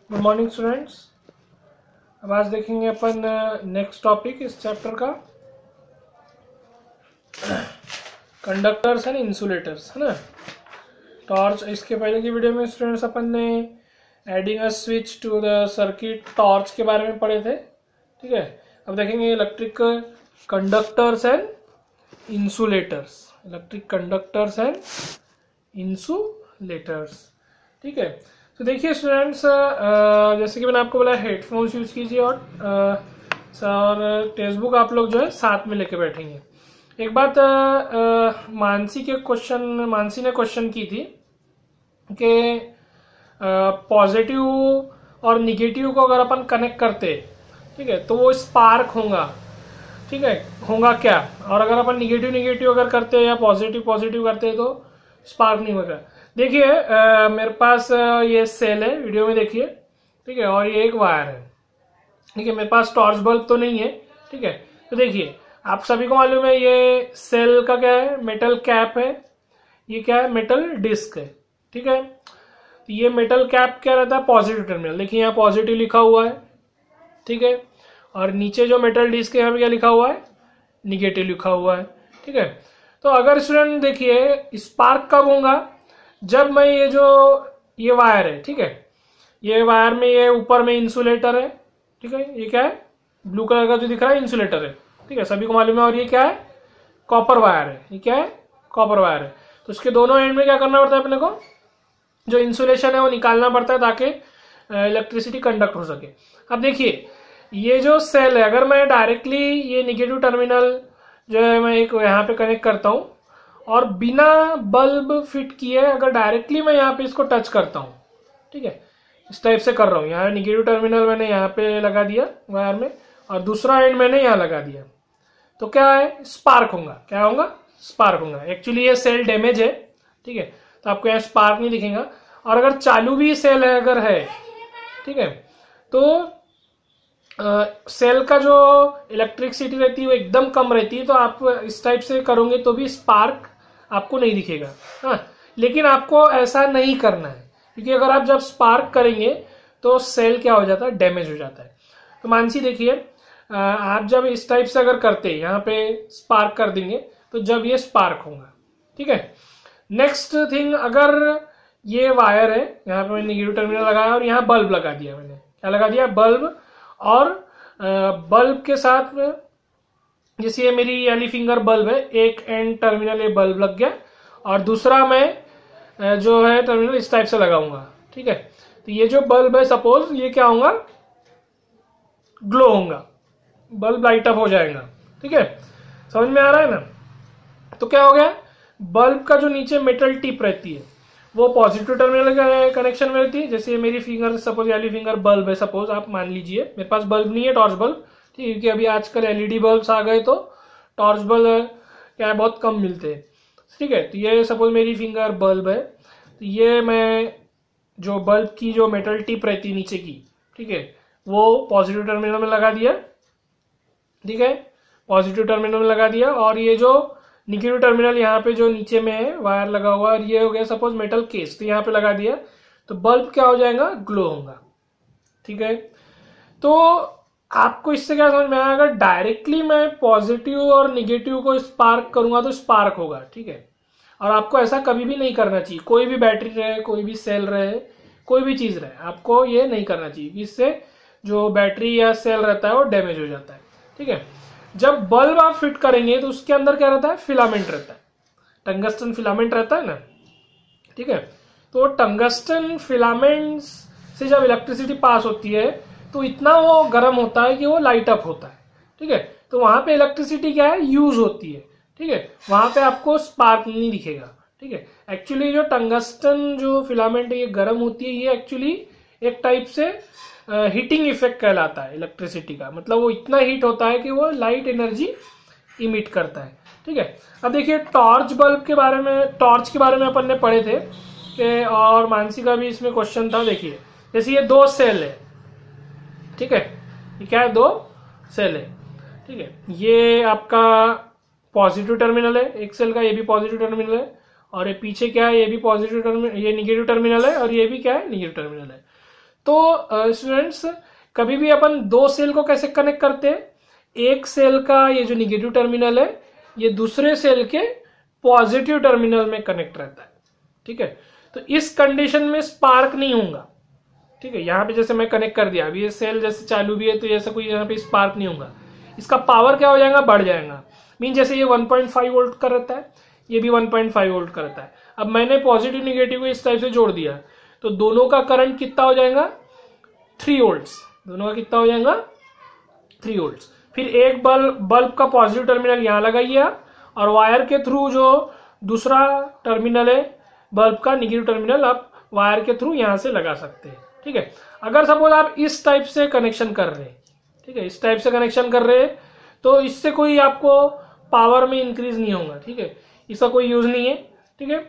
Good morning students. अब आज देखेंगे अपन नेक्स्ट टॉपिक इस चैप्टर का, कंडक्टर्स एंड इंसुलेटर्स, है ना। टॉर्च, इसके पहले की वीडियो में स्टूडेंट्स अपन ने adding a switch to the circuit torch के बारे में पढ़े थे, ठीक है। अब देखेंगे electric conductors and insulators, electric conductors and insulators, ठीक है। तो देखिए स्टूडेंट्स, जैसे कि मैंने आपको बोला हेडफोन्स यूज कीजिए और टेक्स्ट बुक आप लोग जो है साथ में लेके बैठेंगे। एक बात मानसी ने क्वेश्चन की थी कि पॉजिटिव और निगेटिव को अगर अपन कनेक्ट करते, ठीक है, तो वो स्पार्क होगा, ठीक है, होगा क्या। और अगर अपन निगेटिव निगेटिव अगर करते हैं या पॉजिटिव पॉजिटिव करते हैं तो स्पार्क नहीं होगा। देखिए मेरे पास ये सेल है, वीडियो में देखिए, ठीक है, और ये एक वायर है, ठीक है। मेरे पास टॉर्च बल्ब तो नहीं है, ठीक है। तो देखिए आप सभी को मालूम है ये सेल का क्या है, मेटल कैप है, ये क्या है, मेटल डिस्क है, ठीक है। तो ये मेटल कैप क्या रहता है, पॉजिटिव टर्मिनल, देखिए यहाँ पॉजिटिव लिखा हुआ है, ठीक है। और नीचे जो मेटल डिस्क है यहाँ पे क्या लिखा हुआ है, निगेटिव लिखा हुआ है, ठीक है। तो अगर स्टूडेंट देखिए स्पार्क कब होगा, जब मैं ये वायर है, ठीक है, ये वायर में ये ऊपर में इंसुलेटर है, ठीक है, ये क्या है, ब्लू कलर का जो दिख रहा है इंसुलेटर है, ठीक है, सभी को मालूम है। और ये क्या है, कॉपर वायर है, ये क्या है, कॉपर वायर है। तो इसके दोनों एंड में क्या करना पड़ता है अपने को, जो इंसुलेशन है वो निकालना पड़ता है ताकि इलेक्ट्रिसिटी कंडक्ट हो सके। अब देखिए ये जो सेल है, अगर मैं डायरेक्टली ये निगेटिव टर्मिनल जो है मैं एक यहाँ पे कनेक्ट करता हूँ और बिना बल्ब फिट किए अगर डायरेक्टली मैं यहाँ पे इसको टच करता हूँ, ठीक है, इस टाइप से कर रहा हूँ, यहाँ निगेटिव टर्मिनल मैंने यहाँ पे लगा दिया वायर में और दूसरा एंड मैंने यहाँ लगा दिया, तो क्या है, स्पार्क होगा, क्या होगा, स्पार्क होगा। एक्चुअली ये सेल डैमेज है, ठीक है, तो आपको यहाँ स्पार्क नहीं दिखेगा। और अगर चालू भी सेल है अगर है, ठीक है, तो सेल का जो इलेक्ट्रिसिटी रहती है वो एकदम कम रहती है, तो आप इस टाइप से करोगे तो भी स्पार्क आपको नहीं दिखेगा। हाँ, लेकिन आपको ऐसा नहीं करना है, क्योंकि अगर आप जब स्पार्क करेंगे तो सेल क्या हो जाता है, डैमेज हो जाता है। तो मानसी देखिए आप जब इस टाइप से अगर करते हैं, यहाँ पे स्पार्क कर देंगे तो जब ये स्पार्क होगा, ठीक है। नेक्स्ट थिंग, अगर ये वायर है, यहाँ पे मैंने निगेटिव टर्मिनल लगाया और यहाँ बल्ब लगा दिया, मैंने क्या लगा दिया, बल्ब। और बल्ब के साथ में जैसे ये मेरी वाली फिंगर बल्ब है, एक एंड टर्मिनल ये बल्ब लग गया और दूसरा मैं जो है टर्मिनल इस टाइप से लगाऊंगा, ठीक है। तो ये जो बल्ब है सपोज ये क्या होगा, ग्लो होगा, बल्ब लाइट अप हो जाएगा, ठीक है, समझ में आ रहा है ना। तो क्या हो गया, बल्ब का जो नीचे मेटल टिप रहती है वो पॉजिटिव टर्मिनल कनेक्शन में रहती है। जैसे ये मेरी फिंगर, सपोज वाली फिंगर बल्ब है, सपोज आप मान लीजिए, मेरे पास बल्ब नहीं है, टॉर्च बल्ब, ठीक है, क्योंकि अभी आजकल एलईडी बल्ब्स आ गए तो टॉर्च बल्ब क्या है, बहुत कम मिलते हैं, ठीक है। तो ये सपोज मेरी फिंगर बल्ब है, तो ये मैं जो बल्ब की जो मेटल टिप रहती है नीचे की, ठीक है, वो पॉजिटिव टर्मिनल में लगा दिया, ठीक है, पॉजिटिव टर्मिनल में लगा दिया। और ये जो निगेटिव टर्मिनल यहाँ पे जो नीचे में है वायर लगा हुआ है, और ये हो गया सपोज मेटल केस, तो यहाँ पे लगा दिया, तो बल्ब क्या हो जाएगा, ग्लो होगा, ठीक है। तो आपको इससे क्या समझ में आया, अगर डायरेक्टली मैं पॉजिटिव और निगेटिव को स्पार्क करूंगा तो स्पार्क होगा, ठीक है। और आपको ऐसा कभी भी नहीं करना चाहिए, कोई भी बैटरी रहे, कोई भी सेल रहे, कोई भी चीज रहे, आपको ये नहीं करना चाहिए, इससे जो बैटरी या सेल रहता है वो डैमेज हो जाता है, ठीक है। जब बल्ब आप फिट करेंगे तो उसके अंदर क्या रहता है, फिलामेंट रहता है, टंगस्टन फिलामेंट रहता है ना, ठीक है। तो टंगस्टन फिलामेंट से जब इलेक्ट्रिसिटी पास होती है तो इतना वो गर्म होता है कि वो लाइट अप होता है, ठीक है। तो वहां पे इलेक्ट्रिसिटी क्या है, यूज होती है, ठीक है, वहां पे आपको स्पार्क नहीं दिखेगा, ठीक है। एक्चुअली जो टंगस्टन जो फिलामेंट है ये गर्म होती है, ये एक्चुअली एक टाइप से हीटिंग इफेक्ट कहलाता है इलेक्ट्रिसिटी का, मतलब वो इतना हीट होता है कि वो लाइट एनर्जी इमिट करता है, ठीक है। अब देखिए टॉर्च बल्ब के बारे में, टॉर्च के बारे में अपन ने पढ़े थे कि, और मानसी का भी इसमें क्वेश्चन था। देखिए जैसे ये दो सेल है, ठीक है, ये क्या है, दो सेल है, ठीक है, ये आपका पॉजिटिव टर्मिनल है एक सेल का, ये भी पॉजिटिव टर्मिनल है, और ये पीछे क्या है, ये भी पॉजिटिव टर्मिनल, ये निगेटिव टर्मिनल है, और ये भी क्या है, निगेटिव टर्मिनल है। तो स्टूडेंट्स कभी भी अपन दो सेल को कैसे कनेक्ट करते हैं, एक सेल का ये जो निगेटिव टर्मिनल है ये दूसरे सेल के पॉजिटिव टर्मिनल में कनेक्ट रहता है, ठीक है। तो इस कंडीशन में स्पार्क नहीं होगा, ठीक है। यहाँ पे जैसे मैं कनेक्ट कर दिया, अभी ये सेल जैसे चालू भी है तो ऐसा कोई यहाँ पे स्पार्क नहीं होगा, इसका पावर क्या हो जाएगा, बढ़ जाएगा। मीन जैसे ये 1.5 वोल्ट का रहता है, ये भी 1.5 वोल्ट का रहता है। अब मैंने पॉजिटिव निगेटिव को इस टाइप से जोड़ दिया तो दोनों का करंट कितना हो जाएगा, 3 वोल्ट्स। दोनों का कितना हो जाएगा, 3 वोल्ट्स। फिर एक बल्ब का पॉजिटिव टर्मिनल यहां लगाइए आप, और वायर के थ्रू जो दूसरा टर्मिनल है बल्ब का निगेटिव टर्मिनल आप वायर के थ्रू यहां से लगा सकते हैं, ठीक है। अगर सपोज आप इस टाइप से कनेक्शन कर रहे हैं, ठीक है, इस टाइप से कनेक्शन कर रहे हैं तो इससे कोई आपको पावर में इंक्रीज नहीं होगा, ठीक है, इसका कोई यूज नहीं है, ठीक है।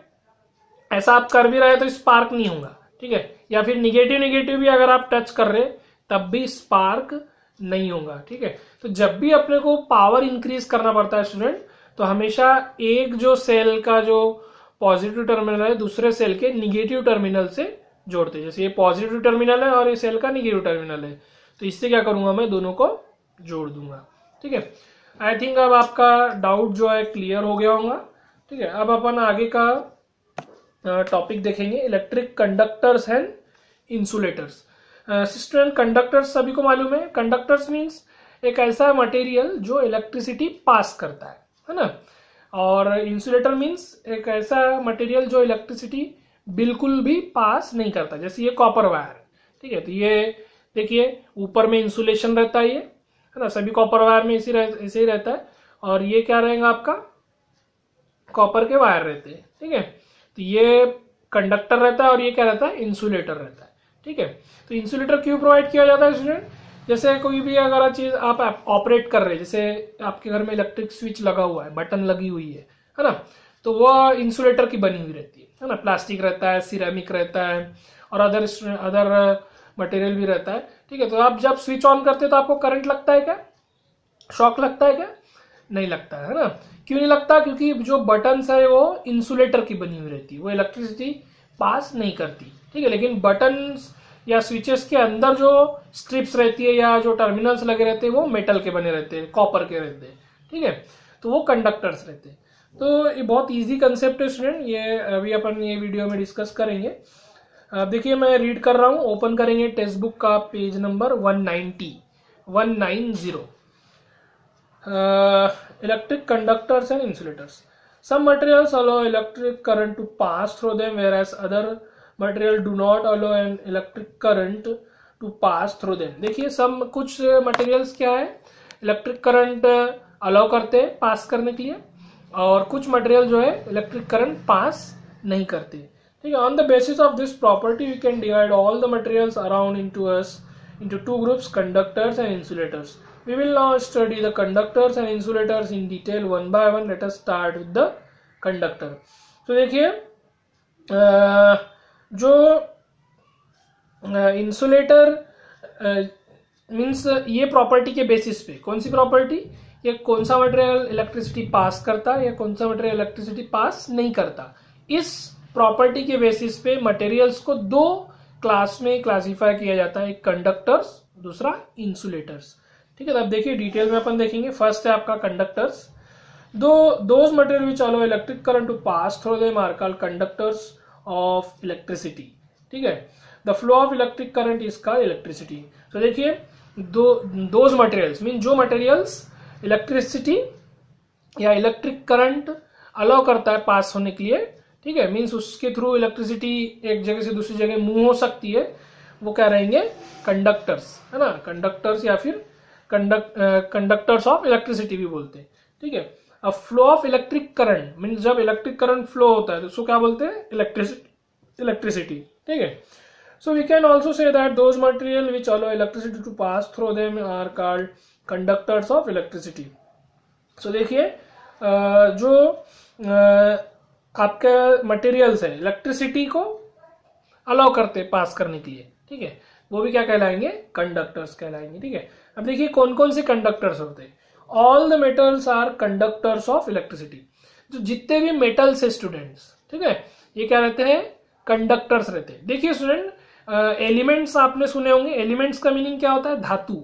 ऐसा आप कर भी रहे तो स्पार्क नहीं होगा, ठीक है। या फिर निगेटिव निगेटिव भी अगर आप टच कर रहे तब भी स्पार्क नहीं होगा, ठीक है। तो जब भी अपने को पावर इंक्रीज करना पड़ता है स्टूडेंट, तो हमेशा एक जो सेल का जो पॉजिटिव टर्मिनल है दूसरे सेल के निगेटिव टर्मिनल से जोड़ते हैं। जैसे ये पॉजिटिव टर्मिनल है और ये सेल का निगेटिव टर्मिनल है, तो इससे क्या करूंगा, मैं दोनों को जोड़ दूंगा, ठीक है। आई थिंक अब आपका डाउट जो है क्लियर हो गया होगा, ठीक है। अब अपन आगे का टॉपिक देखेंगे, electric conductors and insulators. Student conductors सभी को मालूम है, कंडक्टर्स मीन्स एक ऐसा मटेरियल जो इलेक्ट्रिसिटी पास करता है ना। और इंसुलेटर मीन्स एक ऐसा मटेरियल जो इलेक्ट्रिसिटी बिल्कुल भी पास नहीं करता, जैसे ये कॉपर वायर, ठीक है। तो ये देखिए ऊपर में इंसुलेशन रहता है, ये है ना, सभी कॉपर वायर में ऐसे ही रहता है। और ये क्या रहेगा, आपका कॉपर के वायर रहते हैं, ठीक है। तो ये कंडक्टर रहता है और ये क्या रहता है, इंसुलेटर रहता है, ठीक है। तो इंसुलेटर क्यों प्रोवाइड किया जाता है स्टूडेंट, जैसे कोई भी अगर चीज आप ऑपरेट कर रहे हैं, जैसे आपके घर में इलेक्ट्रिक स्विच लगा हुआ है, बटन लगी हुई है ना, तो वो इंसुलेटर की बनी हुई रहती है ना। प्लास्टिक रहता है, सिरेमिक रहता है और अदर मटेरियल भी रहता है, ठीक है। तो आप जब स्विच ऑन करते हैं तो आपको करंट लगता है क्या, शॉक लगता है क्या, नहीं लगता है ना। क्यों नहीं लगता, क्योंकि जो बटन्स है वो इंसुलेटर की बनी हुई रहती है, वो इलेक्ट्रिसिटी पास नहीं करती, ठीक है। लेकिन बटन्स या स्विचेस के अंदर जो स्ट्रिप्स रहती है या जो टर्मिनल्स लगे रहते हैं वो मेटल के बने रहते हैं, कॉपर के रहते हैं, ठीक है। तो वो कंडक्टर्स रहते हैं। तो ये बहुत इजी कंसेप्ट है स्टूडेंट, ये अभी अपन ये वीडियो में डिस्कस करेंगे। देखिए मैं रीड कर रहा हूं, ओपन करेंगे टेक्स्ट बुक का page number 190 electric conductors and insulators. Some materials allow electric current to pass through them, whereas other material do not allow an electric current to pass through them. देखिए कुछ materials क्या है, electric current allow करते हैं पास करने के लिए, और कुछ मटेरियल जो है इलेक्ट्रिक करंट पास नहीं करते, ठीक है। On the basis of this property we can divide all the materials around into two groups, conductors and insulators. We will now study the conductors and insulators in detail one by one. Let us start with the conductor. तो देखिए जो insulator means ये property के basis पे, कौन सी property, ये कौन सा मटेरियल इलेक्ट्रिसिटी पास करता है या कौन सा मटेरियल इलेक्ट्रिसिटी पास नहीं करता, इस प्रॉपर्टी के बेसिस पे मटेरियल्स को दो क्लास में क्लासिफाई किया जाता है, एक कंडक्टर्स, दूसरा इंसुलेटर्स, ठीक है। तो अब देखिए डिटेल में अपन देखेंगे। फर्स्ट है आपका conductors. Those material which allow electric current to pass through them are called conductors of electricity, ठीक है। The flow of electric current is called electricity. तो देखिए दोज मटेरियल्स मीन जो मटेरियल्स इलेक्ट्रिसिटी या इलेक्ट्रिक करंट अलाउ करता है पास होने के लिए, ठीक है, मीन्स उसके थ्रू इलेक्ट्रिसिटी एक जगह से दूसरी जगह मूव हो सकती है, वो क्या रहेंगे, कंडक्टर्स, है ना। कंडक्टर्स या फिर कंडक्टर्स ऑफ इलेक्ट्रिसिटी भी बोलते हैं, ठीक है। अब flow of electric current means जब इलेक्ट्रिक करंट फ्लो होता है तो उसको क्या बोलते हैं, इलेक्ट्रिसिटी, ठीक है। So we can also say that those material which allow electricity to pass through them are called conductors of electricity. So देखिए जो आपके मटेरियल्स है इलेक्ट्रिसिटी को अलाउ करते हैं पास करने के लिए, ठीक है, वो भी क्या कहलाएंगे, कंडक्टर्स कहलाएंगे, ठीक है। अब देखिए कौन कौन से कंडक्टर्स होते हैं। All the metals are conductors of electricity. जो जितने भी मेटल्स है स्टूडेंट्स, ठीक है, ये क्या रहते हैं, कंडक्टर्स रहते हैं। देखिए स्टूडेंट एलिमेंट्स आपने सुने होंगे, एलिमेंट्स का मीनिंग क्या होता है, धातु,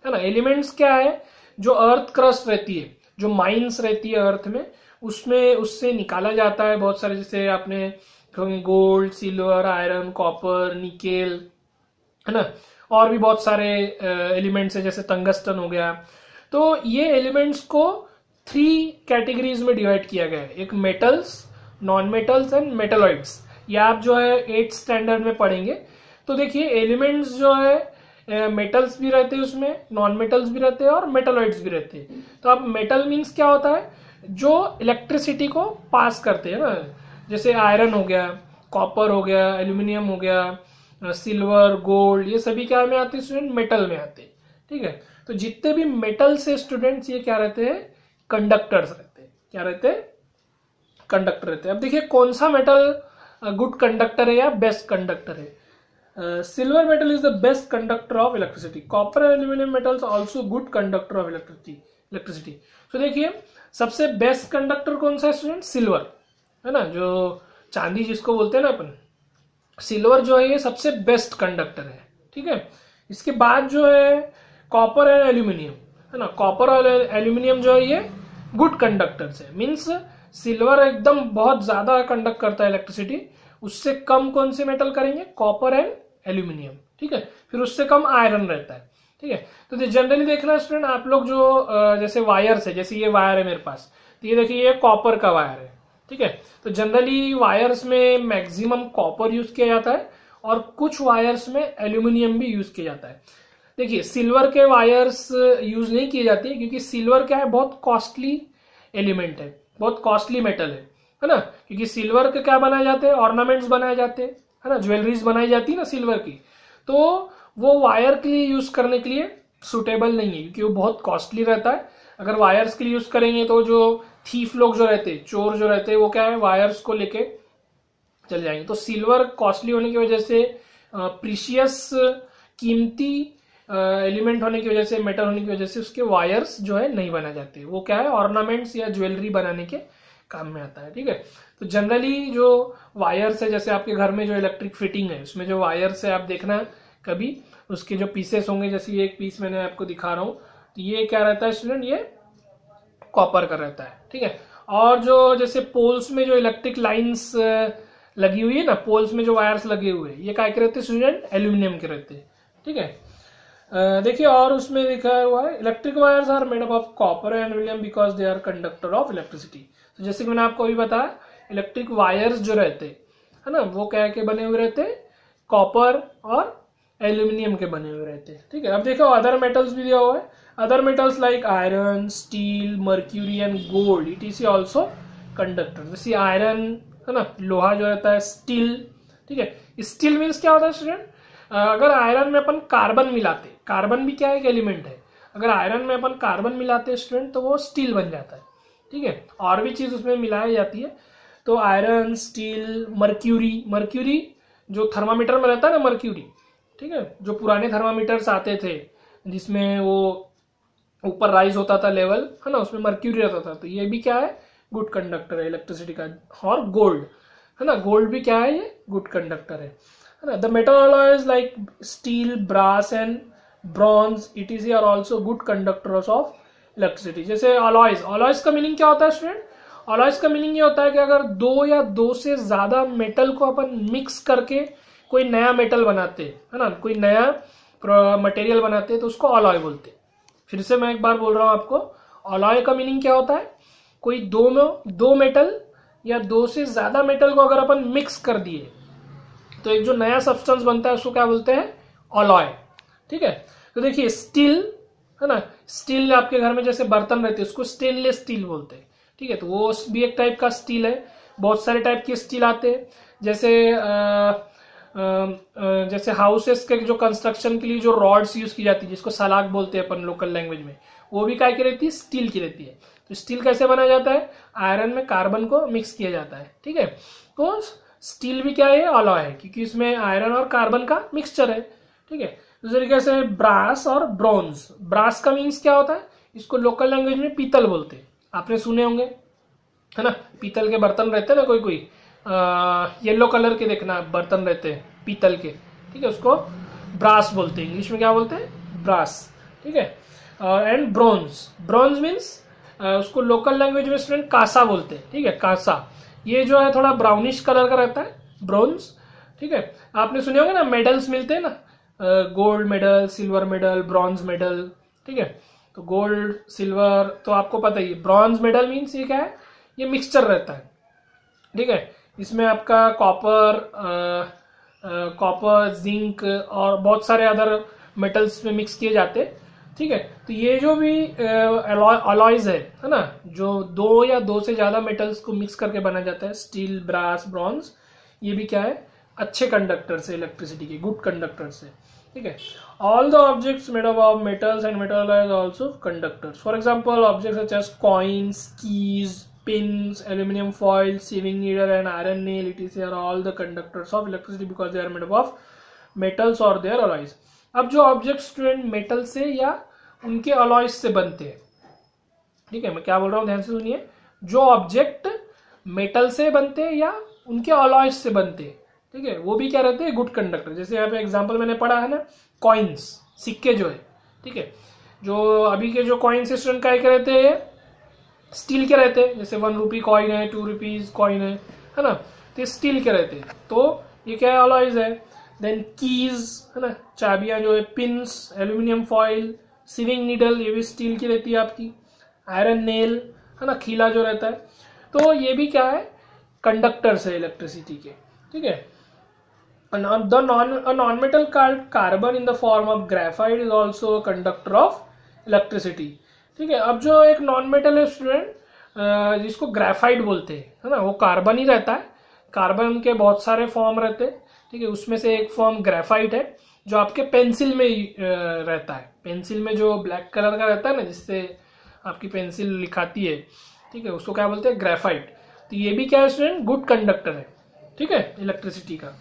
है ना। एलिमेंट्स क्या है, जो अर्थ क्रस्ट रहती है, जो माइंस रहती है अर्थ में, उसमें उससे निकाला जाता है बहुत सारे, जैसे आपने gold, silver, iron, copper, nickel, है ना, और भी बहुत सारे एलिमेंट्स है, जैसे टंगस्टन हो गया। तो ये एलिमेंट्स को 3 कैटेगरीज में डिवाइड किया गया है, एक metals, non metals and metalloids. ये आप जो है 8th स्टैंडर्ड में पढ़ेंगे। तो देखिए एलिमेंट्स जो है मेटल्स भी रहते हैं उसमें, नॉन मेटल्स भी रहते हैं और मेटलॉइड्स भी रहते हैं। तो अब मेटल मीन्स क्या होता है, जो इलेक्ट्रिसिटी को पास करते हैं ना, जैसे आयरन हो गया, कॉपर हो गया, एल्यूमिनियम हो गया, सिल्वर, गोल्ड, ये सभी क्या में आते हैं स्टूडेंट, मेटल में आते हैं। ठीक है, तो जितने भी मेटल से स्टूडेंट्स ये क्या रहते हैं, कंडक्टर्स रहते हैं। क्या रहते हैं, कंडक्टर रहते हैं। अब देखिए कौन सा मेटल गुड कंडक्टर है या बेस्ट कंडक्टर है। Silver metal is the best conductor of electricity, copper and aluminium metals also good conductor of electricity. तो देखिए सबसे बेस्ट कंडक्टर कौन सा है स्टूडेंट, सिल्वर, है ना, जो चांदी जिसको बोलते हैं ना अपन, सिल्वर जो है ये सबसे बेस्ट कंडक्टर है। ठीक है, इसके बाद जो है कॉपर एंड एल्यूमिनियम, है ना, कॉपर और एल्यूमिनियम जो है ये गुड कंडक्टर्स है। मीन्स सिल्वर एकदम बहुत ज्यादा कंडक्ट करता है इलेक्ट्रिसिटी, उससे कम कौन से मेटल करेंगे, कॉपर एंड एल्यूमिनियम। ठीक है, फिर उससे कम आयरन रहता है। ठीक है, तो जनरली देखना स्टूडेंट आप लोग जो जैसे वायर्स है, जैसे ये वायर है मेरे पास, तो ये देखिए ये कॉपर का वायर है। ठीक है, तो जनरली वायर्स में मैक्सिमम कॉपर यूज किया जाता है और कुछ वायर्स में एल्यूमिनियम भी यूज किया जाता है। देखिए सिल्वर के वायर्स यूज नहीं किए जाते क्योंकि सिल्वर क्या है, बहुत कॉस्टली एलिमेंट है, बहुत कॉस्टली मेटल है ना। क्योंकि सिल्वर के क्या बनाए जाते हैं, ऑर्नामेंट्स बनाए जाते हैं, है ना, ज्वेलरीज बनाई जाती है ना सिल्वर की। तो वो वायर के लिए यूज करने के लिए सुटेबल नहीं है क्योंकि वो बहुत कॉस्टली रहता है। अगर वायर्स के लिए यूज करेंगे तो जो थीफ लोग जो रहते हैं, चोर जो रहते हैं, वो क्या है, वायर्स को लेके चले जाएंगे। तो सिल्वर कॉस्टली होने की वजह से, प्रीशियस कीमती एलिमेंट होने की वजह से, मेटल होने की वजह से उसके वायर्स जो है नहीं बनाए जाते। वो क्या है, ऑर्नामेंट्स या ज्वेलरी बनाने के काम में आता है। ठीक है, तो जनरली जो वायर्स है, जैसे आपके घर में जो इलेक्ट्रिक फिटिंग है उसमें जो वायर्स है, आप देखना कभी उसके जो पीसेस होंगे, जैसे ये एक पीस मैंने आपको दिखा रहा हूं, तो ये क्या रहता है स्टूडेंट, ये कॉपर का रहता है। ठीक है, और जो जैसे पोल्स में जो इलेक्ट्रिक लाइंस लगी हुई है ना, पोल्स में जो वायर्स लगे हुए हैं, ये क्या के रहते हैं स्टूडेंट, एल्यूमिनियम के रहते हैं। ठीक है, देखिए और उसमें लिखा हुआ है electric wires are made up of copper and aluminium because they are conductor of electricity. तो जैसे कि मैंने आपको अभी बताया, इलेक्ट्रिक वायर्स जो रहते है ना, वो क्या के बने हुए रहते, कॉपर और एल्यूमिनियम के बने हुए रहते हैं। ठीक है, अब देखो अदर मेटल्स भी दिया हुआ है, other metals like iron, steel, mercury and gold, it is also conductor. जैसे आयरन है ना, लोहा जो रहता है, स्टील। ठीक है, स्टील मीन्स क्या होता है स्टूडेंट, अगर आयरन में अपन कार्बन मिलाते, कार्बन भी क्या है, एक एलिमेंट है, अगर आयरन में अपन कार्बन मिलाते स्टूडेंट तो वो स्टील बन जाता है। ठीक है, और भी चीज उसमें मिलाई जाती है। तो आयरन, स्टील, मर्क्यूरी, मर्क्यूरी जो थर्मामीटर में रहता है ना, मर्क्यूरी, ठीक है, जो पुराने थर्मामीटर्स आते थे जिसमें वो ऊपर राइज होता था लेवल, है ना, उसमें मर्क्यूरी रहता था, तो ये भी क्या है, गुड कंडक्टर है इलेक्ट्रिसिटी का। और गोल्ड, है ना, गोल्ड भी क्या है, ये गुड कंडक्टर है ना। The metal alloys like steel, brass and bronze, ETC are also good conductors of electricity. जैसे अलॉयज, अलॉयज का मीनिंग क्या होता है स्टूडेंट, अलॉयज का मीनिंग ये होता है कि अगर दो या दो से ज्यादा मेटल को अपन मिक्स करके कोई नया मेटल बनाते हैं, है ना, कोई नया मटेरियल बनाते हैं, तो उसको अलॉय बोलते हैं। फिर से मैं एक बार बोल रहा हूं आपको, अलॉय का मीनिंग क्या होता है, कोई दो मेटल या दो से ज्यादा मेटल को अगर अपन मिक्स कर दिए तो एक जो नया सब्सटेंस बनता है उसको क्या बोलते हैं, अलॉय। ठीक है, तो देखिए स्टील, है ना, स्टील आपके घर में जैसे बर्तन रहते हैं उसको स्टेनलेस स्टील बोलते हैं। ठीक है, तो वो भी एक टाइप का स्टील है। बहुत सारे टाइप के स्टील आते हैं, जैसे हाउसेस के जो कंस्ट्रक्शन के लिए जो रॉड्स यूज की जाती है, जिसको सलाख बोलते हैं अपन लोकल लैंग्वेज में, वो भी क्या की रहती है, स्टील की रहती है। तो स्टील कैसे बनाया जाता है, आयरन में कार्बन को मिक्स किया जाता है। ठीक है, तो स्टील भी क्या है, अलॉय है, क्योंकि इसमें आयरन और कार्बन का मिक्सचर है। ठीक है, इस तरीके से ब्रास और ब्रॉन्ज, ब्रास का मीन्स क्या होता है, इसको लोकल लैंग्वेज में पीतल बोलते हैं, आपने सुने होंगे, है ना, पीतल के बर्तन रहते हैं ना, कोई कोई येलो कलर के देखना बर्तन रहते हैं पीतल के। ठीक है, उसको ब्रास बोलते हैं, इंग्लिश में क्या बोलते हैं, ब्रास, ठीक है। एंड ब्रॉन्ज, ब्रॉन्ज मीन्स उसको लोकल लैंग्वेज में स्टूडेंट कांसा बोलते हैं, ठीक है, कांसा। ये जो है थोड़ा ब्राउनिश कलर का रहता है, ब्रॉन्ज, ठीक है। आपने सुने होंगे ना मेडल्स मिलते हैं ना, gold medal, silver medal, bronze medal, ठीक है। तो गोल्ड सिल्वर तो आपको पता ही है, ब्रॉन्ज मेडल मीन्स ये क्या है, ये मिक्सचर रहता है, ठीक है। इसमें आपका कॉपर जिंक और बहुत सारे अदर मेटल्स में मिक्स किए जाते हैं, ठीक है। तो ये जो भी अलॉयज है ना, जो 2 या 2 से ज्यादा मेटल्स को मिक्स करके बनाया जाता है, स्टील, ब्रास, ब्रॉन्ज, ये भी क्या है, अच्छे कंडक्टर से, इलेक्ट्रिसिटी के गुड कंडक्टर से, ठीक है। All the objects made up of metals and metal alloys also conductors. For example objects such as coins, keys, pins, aluminum foil, sieving needle and iron nail etc. are all the conductors of electricity because they are made up of metals or their alloys. अब जो object student metal से या उनके alloys से बनते हैं, ठीक है, मैं क्या बोल रहा हूं ध्यान से सुनिए, जो ऑब्जेक्ट मेटल से बनते हैं या उनके अलॉयज से बनते हैं, ठीक है, वो भी क्या रहते हैं, गुड कंडक्टर। जैसे यहाँ पे एग्जांपल मैंने पढ़ा है ना, कॉइन्स, सिक्के जो है, ठीक है, जो अभी के जो कॉइन्स स्टूडेंट क्या रहते हैं, स्टील के रहते हैं, जैसे 1 रुपी कॉइन है, 2 रुपीज कॉइन है ना, तो ये स्टील के रहते हैं, तो ये क्या अलॉयज है। देन कीज है ना, चाबियां जो है, pins, aluminium foil, sewing needle, ये भी स्टील की रहती है आपकी, आयरन नेल है ना, खीला जो रहता है, तो ये भी क्या है, कंडक्टर्स है इलेक्ट्रिसिटी के, ठीक है। Non metal carbon in the form of graphite is also conductor of electricity, ठीक है। अब जो एक नॉन मेटल है स्टूडेंट, जिसको ग्रेफाइट बोलते हैं, है ना, वो कार्बन ही रहता है, कार्बन के बहुत सारे फॉर्म रहते हैं, ठीक है, उसमें से एक फॉर्म ग्रेफाइट है जो आपके पेंसिल में रहता है, पेंसिल में जो ब्लैक कलर का रहता है ना, जिससे आपकी पेंसिल लिखाती है, ठीक है, उसको क्या बोलते हैं, ग्रेफाइट। तो ये भी क्या है स्टूडेंट, गुड कंडक्टर है, ठीक है, इलेक्ट्रिसिटी का।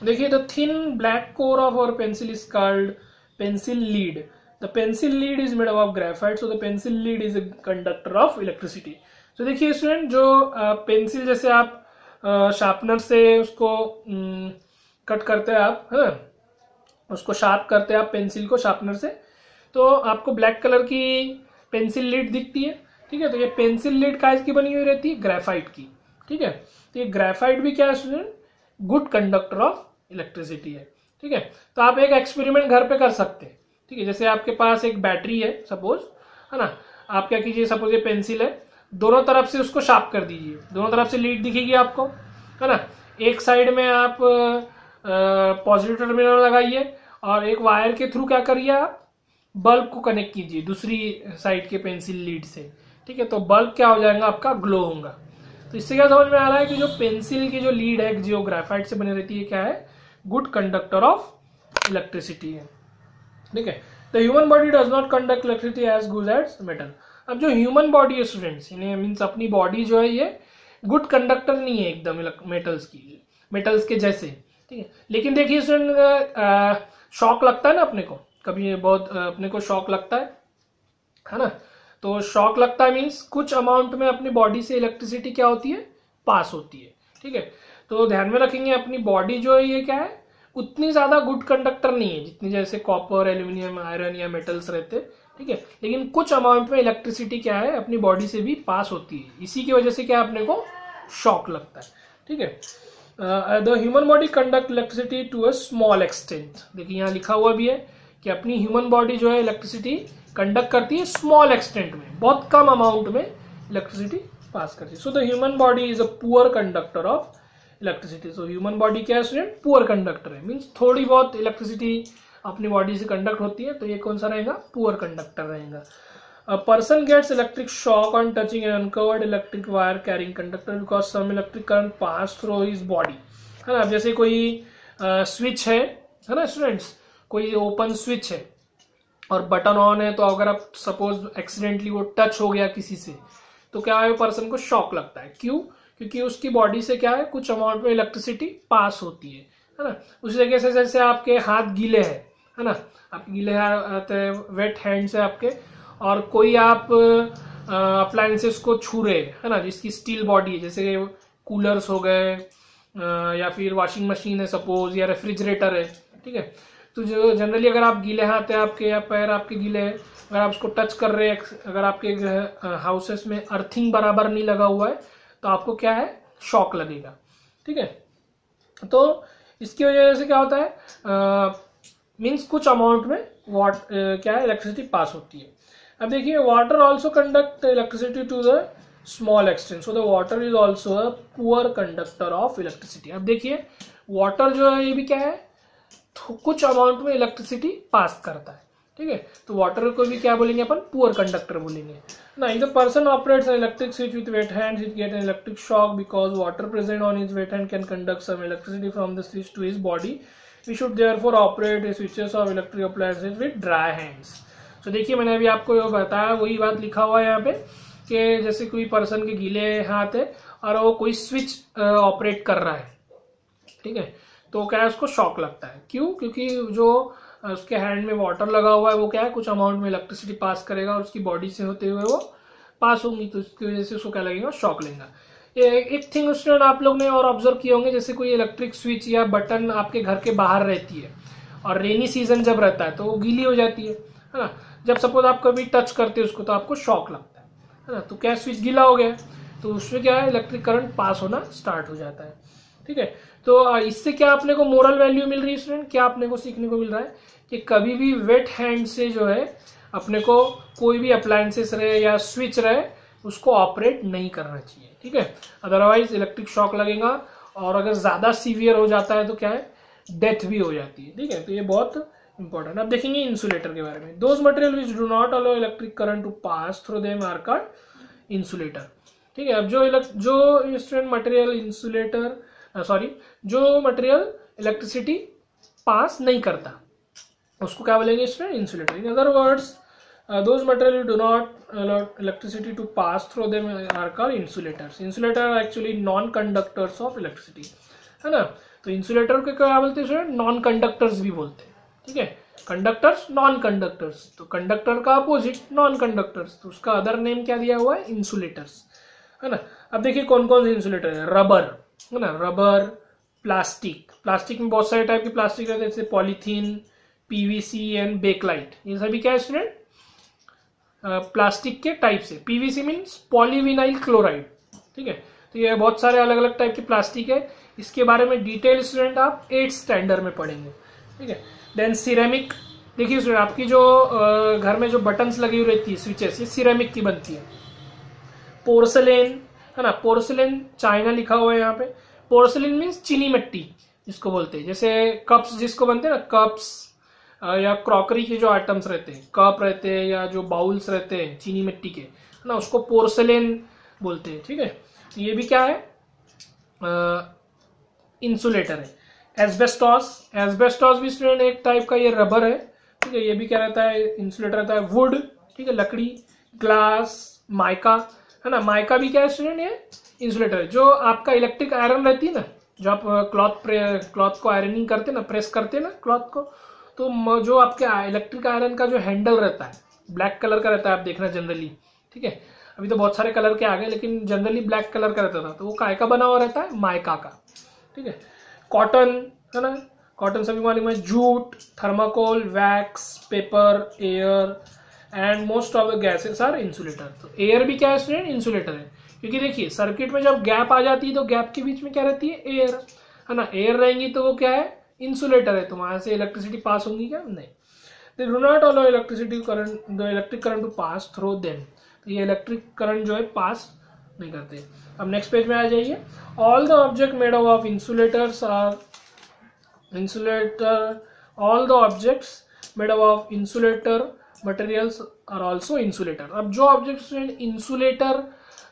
देखिए, the thin black core of our pencil is called pencil lead. The pencil lead is made up of graphite, so the pencil lead is a conductor of electricity. So देखिए student, जो pencil जैसे आप sharpener से उसको cut करते हैं आप, है ना, उसको शार्प करते हैं आप पेंसिल को शार्पनर से, तो आपको ब्लैक कलर की पेंसिल लीड दिखती है, ठीक है। तो ये पेंसिल लीड काइस की बनी हुई रहती है, ग्रेफाइट की, ठीक है। तो ये ग्रेफाइट भी क्या है student, good conductor of electricity है, ठीक है। तो आप एक एक्सपेरिमेंट घर पे कर सकते हैं, ठीक है। जैसे आपके पास एक बैटरी है सपोज, है ना, आप क्या कीजिए, सपोज ये पेंसिल है, दोनों तरफ से उसको शार्प कर दीजिए, दोनों तरफ से लीड दिखेगी आपको, है ना। एक साइड में आप पॉजिटिव टर्मिनल लगाइए और एक वायर के थ्रू क्या करिए, आप बल्ब को कनेक्ट कीजिए दूसरी साइड के पेंसिल लीड से, ठीक है। तो बल्ब क्या हो जाएगा आपका, ग्लो होगा। तो इससे क्या समझ में आ रहा है कि जो पेंसिल की जो लीड है, जो ग्रेफाइट से बनी रहती है, क्या है, गुड कंडक्टर ऑफ इलेक्ट्रिसिटी है, ठीक है। The human body does not conduct electricity as good as metal. अब जो ह्यूमन बॉडी है स्टूडेंट्स, इन्हें मीन्स अपनी बॉडी जो है, ये गुड कंडक्टर नहीं है एकदम मेटल्स के जैसे, ठीक है। लेकिन देखिए स्टूडेंट, शॉक लगता है ना अपने को, कभी बहुत अपने को शॉक लगता है ना, तो शॉक लगता है मीन्स कुछ अमाउंट में अपनी बॉडी से इलेक्ट्रिसिटी क्या होती है, पास होती है, ठीक है। तो ध्यान में रखेंगे, अपनी बॉडी जो है ये क्या है, उतनी ज्यादा गुड कंडक्टर नहीं है जितनी जैसे कॉपर, एल्यूमिनियम, आयरन या मेटल्स रहते, ठीक है। लेकिन कुछ अमाउंट में इलेक्ट्रिसिटी क्या है, अपनी बॉडी से भी पास होती है, इसी की वजह से क्या अपने को शॉक लगता है, ठीक है। The human body conduct electricity to a small extent. देखिए यहाँ लिखा हुआ भी है कि अपनी ह्यूमन बॉडी जो है इलेक्ट्रिसिटी कंडक्ट करती है स्मॉल एक्सटेंट में, बहुत कम अमाउंट में इलेक्ट्रिसिटी पास करती है। So the human body is a poor conductor of electricity. So human body क्या है स्टूडेंट, पुअर कंडक्टर है, मीन्स थोड़ी बहुत इलेक्ट्रिसिटी अपनी बॉडी से कंडक्ट होती है, तो ये कौन सा रहेगा, पुअर कंडक्टर रहेगा। A person gets electric shock on touching an uncovered electric wire carrying conductor because some electric current pass through his body, है ना। जैसे कोई स्विच है ना स्टूडेंट्स, कोई ओपन स्विच है और बटन ऑन है, तो अगर आप सपोज एक्सीडेंटली वो टच हो गया किसी से, तो क्या है, पर्सन को शॉक लगता है। क्यों, क्योंकि उसकी बॉडी से क्या है, कुछ अमाउंट में इलेक्ट्रिसिटी पास होती है ना। उसी तरीके से जैसे आपके हाथ गीले है ना, आपके गीले हाथ है, वेट हैंड्स है आपके, और कोई आप अप्लायंसेस को छू रहे है ना, जिसकी स्टील बॉडी है, जैसे कूलर्स हो गए या फिर वॉशिंग मशीन है सपोज, या रेफ्रिजरेटर है, ठीक है। तो जो जनरली अगर आप गीले हाथ है आपके या पैर आपके गीले हैं, अगर आप उसको टच कर रहे हैं, अगर आपके हाउसेस में अर्थिंग बराबर नहीं लगा हुआ है तो आपको क्या है, शॉक लगेगा। ठीक है, तो इसकी वजह से क्या होता है, मीन्स कुछ अमाउंट में क्या है, इलेक्ट्रिसिटी पास होती है। अब देखिए, water also conduct electricity to the small extent, so the water is also a poor conductor of electricity. अब देखिए, वाटर जो है ये भी क्या है, कुछ अमाउंट में इलेक्ट्रिसिटी पास करता है। ठीक है, तो वाटर को भी क्या बोलेंगे अपन, पुअर कंडक्टर बोलेंगे ना। If the person operates an electric switch with wet hands, it get an electric shock because water present on his wet hand can conduct some electricity from the switch to his body. We should therefore operate switches of electric appliances with dry hands. तो देखिए, मैंने अभी आपको बताया, वही बात लिखा हुआ है यहाँ पे कि जैसे कोई पर्सन के गीले हाथ है और वो कोई स्विच ऑपरेट कर रहा है, ठीक है, तो क्या है, उसको शॉक लगता है। क्यों? क्योंकि जो उसके हैंड में वाटर लगा हुआ है वो क्या है, कुछ अमाउंट में इलेक्ट्रिसिटी पास करेगा और उसकी बॉडी से होते हुए वो पास होंगी, तो इसकी वजह से उसको क्या लगेगा, शॉक लगेगा। एक थिंग स्टूडेंट आप लोग ने और ऑब्जर्व किए होंगे, जैसे कोई इलेक्ट्रिक स्विच या बटन आपके घर के बाहर रहती है और रेनी सीजन जब रहता है तो वो गीली हो जाती है ना। जब सपोज आप कभी टच करते हो उसको तो आपको शॉक लगता है ना। तो क्या, स्विच गीला हो गया तो उसमें क्या है, इलेक्ट्रिक करंट पास होना स्टार्ट हो जाता है। ठीक है, तो इससे क्या अपने को मोरल वैल्यू मिल रही है स्टूडेंट, क्या अपने को सीखने को मिल रहा है कि कभी भी वेट हैंड से जो है अपने को कोई भी अप्लायंसेस रहे या स्विच रहे उसको ऑपरेट नहीं करना चाहिए। ठीक है, अदरवाइज इलेक्ट्रिक शॉक लगेगा और अगर ज्यादा सीवियर हो जाता है तो क्या है, डेथ भी हो जाती है। ठीक है, तो ये बहुत इंपॉर्टेंट। अब देखेंगे इंसुलेटर के बारे में। Those material which do not allow electric current to pass through them are called insulator. ठीक है, अब जो स्टूडेंट मटेरियल इंसुलेटर जो मटेरियल इलेक्ट्रिसिटी पास नहीं करता उसको क्या बोलेंगे student, insulator. In other words, those material do not allow electricity to pass through them are called insulators. Insulator are actually non-conductors of electricity, है ना। तो इंसुलेटर को क्या बोलते हैं, नॉन कंडक्टर्स भी बोलते हैं। ठीक है, कंडक्टर्स, नॉन कंडक्टर्स, तो कंडक्टर का अपोजिट नॉन कंडक्टर्स, तो उसका अदर नेम क्या दिया हुआ है, इंसुलेटर्स, है ना। अब देखिए कौन कौन से इंसुलेटर है, रबर, है ना, रबर, प्लास्टिक, प्लास्टिक में बहुत सारे टाइप के प्लास्टिक रहते हैं, जैसे पॉलीथीन, पीवीसी एंड बेकलाइट, ये सभी क्या है स्टूडेंट, प्लास्टिक के टाइप से। PVC means polyvinyl chloride. ठीक है, तो ये बहुत सारे अलग अलग टाइप के प्लास्टिक है, इसके बारे में डिटेल स्टूडेंट आप 8th स्टैंडर्ड में पढ़ेंगे। ठीक है, देन सिरेमिक, देखिए स्टूडेंट आपकी जो घर में जो बटन्स लगी हुई रहती है, स्विचेस, ये सिरेमिक की बनती है। पोर्सलेन, है ना, पोर्सलेन चाइना लिखा हुआ है यहाँ पे। पोर्सलेन मीन्स चीनी मिट्टी जिसको बोलते हैं, जैसे कप्स जिसको बनते हैं ना, कप्स या क्रॉकरी के जो आइटम्स रहते हैं, कप रहते हैं या जो बाउल्स रहते हैं चीनी मिट्टी के, है ना, उसको पोर्सलेन बोलते हैं। ठीक है, तो ये भी क्या है, इंसुलेटर है। एस्बेस्टॉस, एस्बेस्टॉस भी स्टूडेंट एक टाइप का ये रबर है। ठीक है, ये भी क्या रहता है, इंसुलेटर रहता है। वुड, ठीक है, लकड़ी, ग्लास, माइका, है ना, माइका भी क्या है स्टूडेंट, ये इंसुलेटर है। जो आपका इलेक्ट्रिक आयरन रहती है ना, जो आप क्लॉथ को आयरनिंग करते ना, प्रेस करते ना क्लॉथ को, तो जो आपके इलेक्ट्रिक आयरन का जो हैंडल रहता है ब्लैक कलर का रहता है, आप देखना जनरली। ठीक है, अभी तो बहुत सारे कलर के आ गए लेकिन जनरली ब्लैक कलर का रहता था, तो वो काय का बना हुआ रहता है, माइका का। ठीक है, कॉटन, है ना, कॉटन सभी मालूम है। Jute, thermocol, wax, paper, air and most of the gases are insulator. तो एयर भी क्या है स्टूडेंट, इंसुलेटर है, क्योंकि देखिए सर्किट में जब गैप आ जाती है तो गैप के बीच में क्या रहती है, एयर, है ना, एयर रहेंगी तो वो क्या है, इंसुलेटर है, तो वहां से इलेक्ट्रिसिटी पास होगी क्या, नहीं। They do not allow electricity current, the electric current to pass through them, तो ये इलेक्ट्रिक करंट जो है पास नहीं करते। अब नेक्स्ट पेज में आ जाइए। All the object made of insulators are insulator, all the objects made of insulator materials are also insulator. अब जो ऑब्जेक्ट्स इंसुलेटर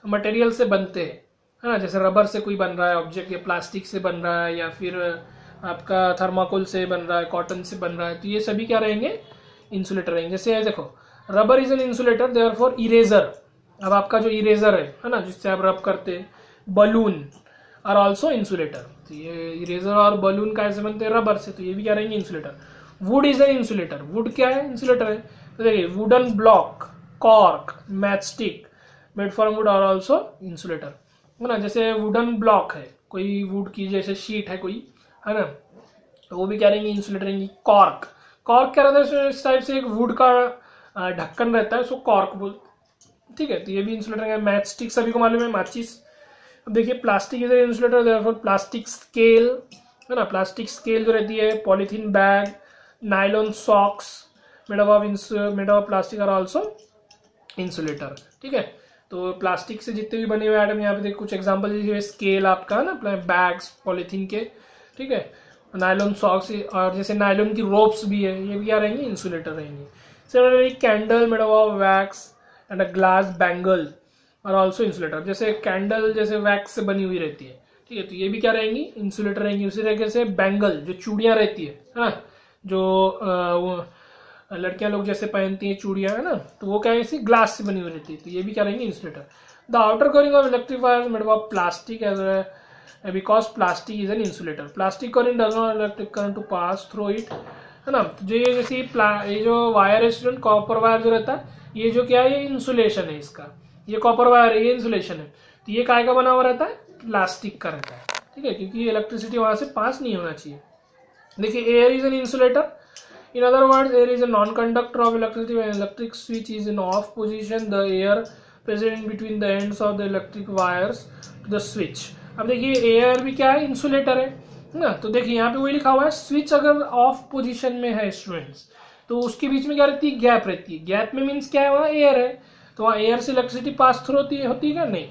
मटेरियल से बनते हैं, है ना, जैसे रबर से कोई बन रहा है ऑब्जेक्ट, या प्लास्टिक से बन रहा है, या फिर आपका थर्माकोल से बन रहा है, कॉटन से बन रहा है, तो ये सभी क्या रहेंगे, इंसुलेटर रहेंगे। जैसे देखो, rubber is an insulator, therefore eraser, अब आपका जो इरेजर है ना, जिससे आप रब करते हैं, बलून आर ऑल्सो इंसुलेटर। तो ये इरेजर और बलून कैसे बनते हैं, रबर से, तो ये भी क्या रहेंगे, insulator. Wood is an insulator, wood क्या है, इंसुलेटर है। तो देखिए, wooden block, cork, matchstick made from wood are also insulator, है ना। जैसे वुडन ब्लॉक है, कोई वुड की जैसे शीट है कोई, है ना, तो वो भी क्या रहेंगी, इंसुलेटर रहेंगी। कॉर्क, कॉर्क क्या रहता है, इस टाइप से एक वुड का ढक्कन रहता है, उसको कॉर्क बोल, ठीक है, तो ये भी इंसुलेटर है। मैच स्टिक सभी को मालूम है, माचिस। अब देखिए plastic is insulator, therefore plastic scale, है ना, प्लास्टिक स्केल जो रहती है, polythene bag, nylon socks made of plastic are also insulator, ठीक है। तो प्लास्टिक से जितने भी बने हुए आइटम, यहाँ पे देखिए कुछ एग्जांपल दीजिए, स्केल आपका ना, बैग्स पॉलीथीन के, ठीक है, नायलॉन सॉक्स, और जैसे नायलॉन की रोप्स भी है, ये भी क्या रहेंगी, इंसुलेटर रहेंगी। Similarly candle made of wax and a glass bangle और ऑल्सो इंसुलेटर, जैसे कैंडल जैसे वैक्स से बनी हुई रहती है, ठीक है, तो ये भी क्या रहेंगी, इंसुलेटर रहेंगी। उसी तरीके से बैंगल जो चूड़ियां रहती है ना, जो वो लड़कियां लोग जैसे पहनती हैं चूड़ियां, है ना, तो वो क्या है, इसी ग्लास से बनी हुई रहती है, तो ये भी क्या रहेंगी, insulator. The outer covering of electric wires made of plastic as because plastic is an insulator, plastic covering does not electric current to pass through it, है ना। तो ये जैसे ये जो वायर है स्टूडेंट, कॉपर वायर जो रहता है, ये जो क्या है, ये इंसुलेशन है इसका, ये कॉपर वायर है, ये इंसुलेशन है, तो ये काय का बना हुआ रहता है, प्लास्टिक का रहता है, ठीक है, क्योंकि इलेक्ट्रिसिटी वहां से पास नहीं होना चाहिए। देखिए air is an insulator, in other words air is a non-conductor of electricity. When electric switch is in off position, the air present in between the ends of the electric wires to the switch. अब देखिए air भी क्या है, insulator है ना, तो देखिए यहाँ पे वही लिखा हुआ है, स्विच अगर ऑफ पोजीशन में है स्टूडेंट्स, तो उसके बीच में क्या रहती है, गैप रहती है, गैप में मीन्स क्या है, वहाँ एयर है, तो वहाँ एयर से इलेक्ट्रिसिटी पास थ्रू होती है क्या, नहीं।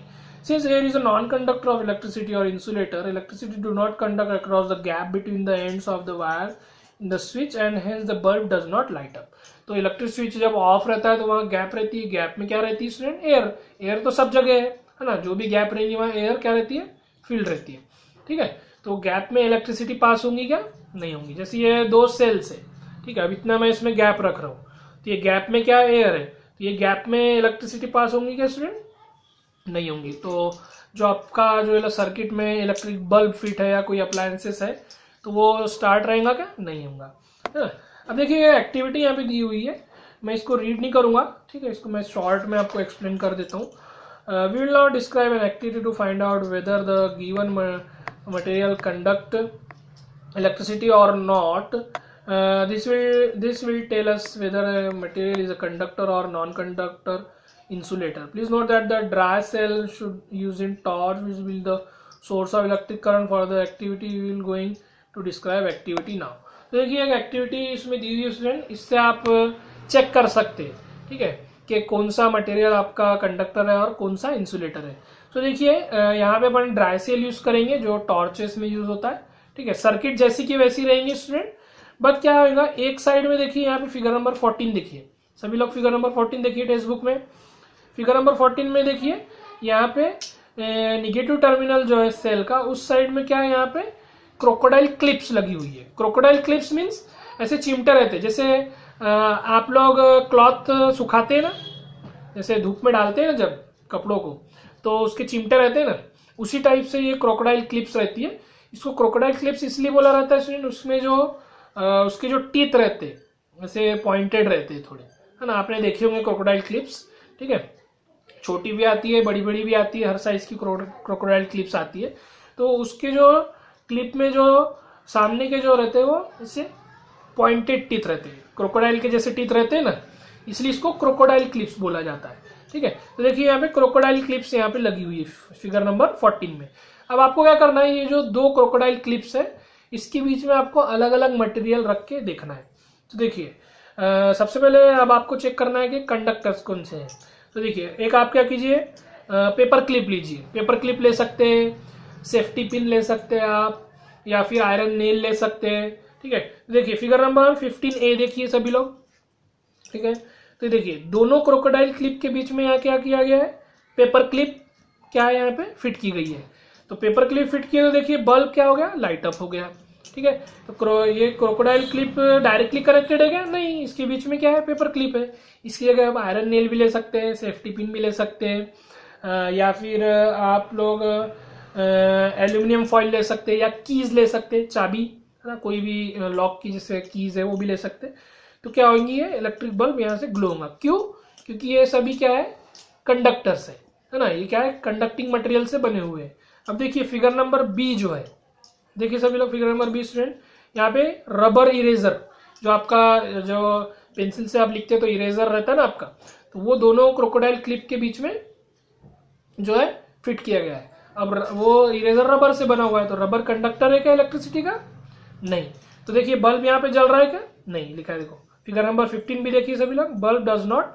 Since air is a non-conductor of electricity or insulator, electricity do not conduct across the gap between the ends of the wire in the switch and hence the bulb does not light up. तो electric switch जब of रहता है तो वहाँ gap रहती है, gap में क्या रहती है स्टूडेंट, एयर, एयर तो सब जगह है ना, जो भी गैप रहेंगी वहाँ एयर क्या रहती है, फील्ड रहती है, ठीक है। तो गैप में इलेक्ट्रिसिटी पास होंगी क्या, नहीं होंगी। जैसे ये दो सेल्स है, ठीक है, अब इतना मैं इसमें गैप रख रहा हूँ, तो ये गैप में क्या एयर है, तो ये गैप में इलेक्ट्रिसिटी पास होंगी क्या स्टूडेंट, नहीं होंगी। तो जो आपका जो सर्किट में इलेक्ट्रिक बल्ब फिट है या कोई अप्लायंसेस है, तो वो स्टार्ट रहेगा क्या, नहीं होगा, है ना। अब देखिए एक्टिविटी यहाँ पे दी हुई है, मैं इसको रीड नहीं करूंगा, ठीक है, इसको मैं शॉर्ट में आपको एक्सप्लेन कर देता हूँ। We will now describe an activity to find out whether the given material conduct electricity और not. This will tell us whether a material is a conductor or non-conductor insulator. Please note that the dry cell should use in torch, which will be the source of electric current for the activity we will going to describe activity now. तो देखिए एक activity इसमें दी हुई है student, इससे आप check कर सकते हैं, ठीक है, कि कौन सा मटेरियल आपका कंडक्टर है और कौन सा इंसुलेटर है। तो देखिए यहाँ पे अपन ड्राई सेल यूज करेंगे जो टॉर्चेस में यूज होता है, ठीक है, सर्किट जैसी की वैसी रहेंगी स्टूडेंट, बट क्या होगा, एक साइड में देखिए यहाँ पे फिगर नंबर 14 देखिए, सभी लोग फिगर नंबर 14 देखिए टेक्स्ट बुक में। फिगर नंबर 14 में देखिए यहाँ पे निगेटिव टर्मिनल जो है सेल का, उस साइड में क्या है, यहाँ पे क्रोकोडाइल क्लिप्स लगी हुई है। क्रोकोडाइल क्लिप्स मीन्स ऐसे चिमटे रहते हैं, जैसे आप लोग क्लॉथ सुखाते हैं ना, जैसे धूप में डालते हैं ना जब कपड़ों को, तो उसके चिमटे रहते हैं ना, उसी टाइप से ये क्रोकोडाइल क्लिप्स रहती है। इसको क्रोकोडाइल क्लिप्स इसलिए बोला रहता है स्टूडेंट, उसमें जो उसके जो टीथ रहते ऐसे पॉइंटेड रहते हैं थोड़े, है ना, आपने देखे होंगे क्रोकोडाइल क्लिप्स, ठीक है, छोटी भी आती है, बड़ी बड़ी भी आती है, हर साइज की क्रोकोडाइल क्लिप्स आती है। तो उसके जो क्लिप में जो सामने के जो रहते हैं वो ऐसे पॉइंटेड टीथ रहते हैं, क्रोकोडाइल के जैसे टीथ रहते हैं ना, इसलिए इसको क्रोकोडाइल क्लिप्स बोला जाता है, ठीक है। तो देखिए यहाँ पे क्रोकोडाइल क्लिप्स यहाँ पे लगी हुई है फिगर नंबर 14 में। अब आपको क्या करना है, ये जो दो क्रोकोडाइल क्लिप्स है इसके बीच में आपको अलग अलग मटेरियल रख के देखना है। तो देखिए सबसे पहले अब आपको चेक करना है कि कंडक्टर्स कौन से हैं। तो देखिए एक आप क्या कीजिए, पेपर क्लिप लीजिए, पेपर क्लिप ले सकते हैं, सेफ्टी पिन ले सकते हैं आप, या फिर आयरन नेल ले सकते हैं, ठीक है। देखिए फिगर नंबर 15A देखिए सभी लोग, ठीक है। तो देखिए दोनों क्रोकोडाइल क्लिप के बीच में यहाँ क्या किया गया है, पेपर क्लिप क्या है यहाँ पे फिट की गई है। तो पेपर क्लिप फिट किया तो देखिए बल्ब क्या हो गया, लाइट अप हो गया, ठीक है। तो ये क्रोकोडाइल क्लिप डायरेक्टली कनेक्टेड है क्या, नहीं, इसके बीच में क्या है, पेपर क्लिप है। इसकी जगह आप आयरन नेल भी ले सकते हैं, सेफ्टी पिन भी ले सकते हैं, या फिर आप लोग एल्यूमिनियम फॉइल ले सकते हैं, या कीज ले सकते हैं, चाबी, है ना, कोई भी लॉक की जैसे कीज है वो भी ले सकते हैं। तो क्या होंगी, ये इलेक्ट्रिक बल्ब यहाँ से ग्लो होगा, क्यों, क्योंकि ये सभी क्या है, कंडक्टर्स है ना, ये क्या है, कंडक्टिंग मटेरियल से बने हुए हैं। अब देखिए फिगर नंबर B जो है, देखिए सभी लोग फिगर नंबर 20 स्टूडेंट, यहाँ पे रबर इरेजर, जो आपका जो पेंसिल से आप लिखते हैं तो इरेजर रहता है ना आपका, तो वो दोनों क्रोकोडाइल क्लिप के बीच में जो है फिट किया गया है। अब वो इरेजर रबर से बना हुआ है, तो रबर कंडक्टर है क्या इलेक्ट्रिसिटी का? नहीं। तो देखिए बल्ब यहाँ पे जल रहा है क्या? नहीं, लिखा है देखो फिगर नंबर 15 भी देखिए सभी लोग, bulb does not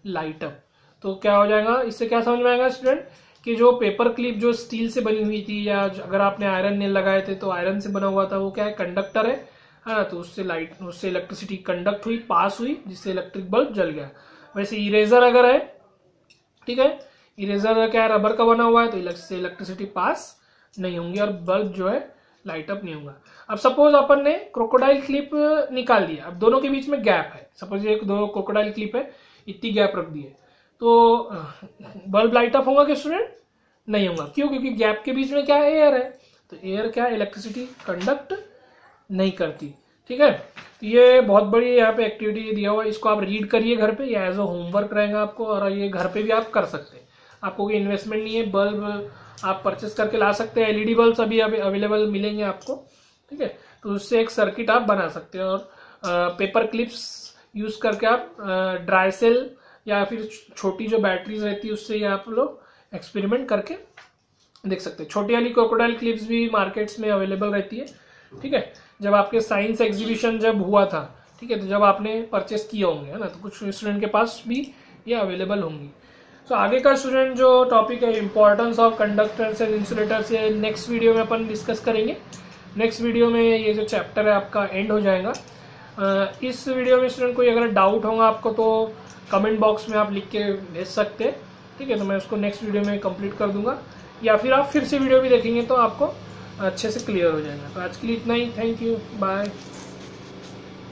light up. तो क्या हो जाएगा इससे, क्या समझ में आएगा स्टूडेंट कि जो पेपर क्लिप जो स्टील से बनी हुई थी, या अगर आपने आयरन नेल लगाए थे तो आयरन से बना हुआ था, वो क्या है? कंडक्टर है ना, तो उससे इलेक्ट्रिसिटी कंडक्ट हुई, पास हुई, जिससे इलेक्ट्रिक बल्ब जल गया। वैसे इरेजर अगर है, ठीक है, इरेजर क्या है? रबर का बना हुआ है, तो इलेक्ट्रिसिटी पास नहीं होंगी और बल्ब जो है लाइट अप नहीं होगा। अब सपोज अपन ने क्रोकोडाइल क्लिप निकाल दिया, अब दोनों के बीच में गैप है, सपोज एक दो क्रोकोडाइल क्लिप है, इतनी गैप रख दी है, तो बल्ब लाइट अप होगा कि स्टूडेंट? नहीं होगा। क्यों? क्योंकि गैप के बीच में क्या है? एयर है, तो एयर क्या है? इलेक्ट्रिसिटी कंडक्ट नहीं करती। ठीक है, तो ये बहुत बड़ी यहाँ पे एक्टिविटी दिया हुआ है, इसको आप रीड करिए घर पे, या एज अ होमवर्क रहेगा आपको, और ये घर पे भी आप कर सकते हैं। आपको कोई इन्वेस्टमेंट नहीं है, बल्ब आप परचेस करके ला सकते हैं, एलईडी बल्ब अभी अवेलेबल मिलेंगे आपको। ठीक है, तो उससे एक सर्किट आप बना सकते हैं, और पेपर क्लिप्स यूज करके आप ड्राई सेल या फिर छोटी जो बैटरीज रहती है उससे आप लोग एक्सपेरिमेंट करके देख सकते हैं। छोटी वाली क्रोकोडाइल क्लिप्स भी मार्केट्स में अवेलेबल रहती है। ठीक है, जब आपके साइंस एग्जीबिशन जब हुआ था, ठीक है, तो जब आपने परचेस किए होंगे, है ना, तो कुछ स्टूडेंट के पास भी ये अवेलेबल होंगी। तो आगे का स्टूडेंट जो टॉपिक है importance of conductors and insulators, ये नेक्स्ट वीडियो में अपन डिस्कस करेंगे। नेक्स्ट वीडियो में ये जो चैप्टर है आपका एंड हो जाएगा। इस वीडियो में स्टूडेंट कोई अगर डाउट होगा आपको तो कमेंट बॉक्स में आप लिख के भेज सकते हैं। ठीक है, तो मैं उसको नेक्स्ट वीडियो में कंप्लीट कर दूंगा, या फिर आप फिर से वीडियो भी देखेंगे तो आपको अच्छे से क्लियर हो जाएगा। तो आज के लिए इतना ही, थैंक यू, बाय।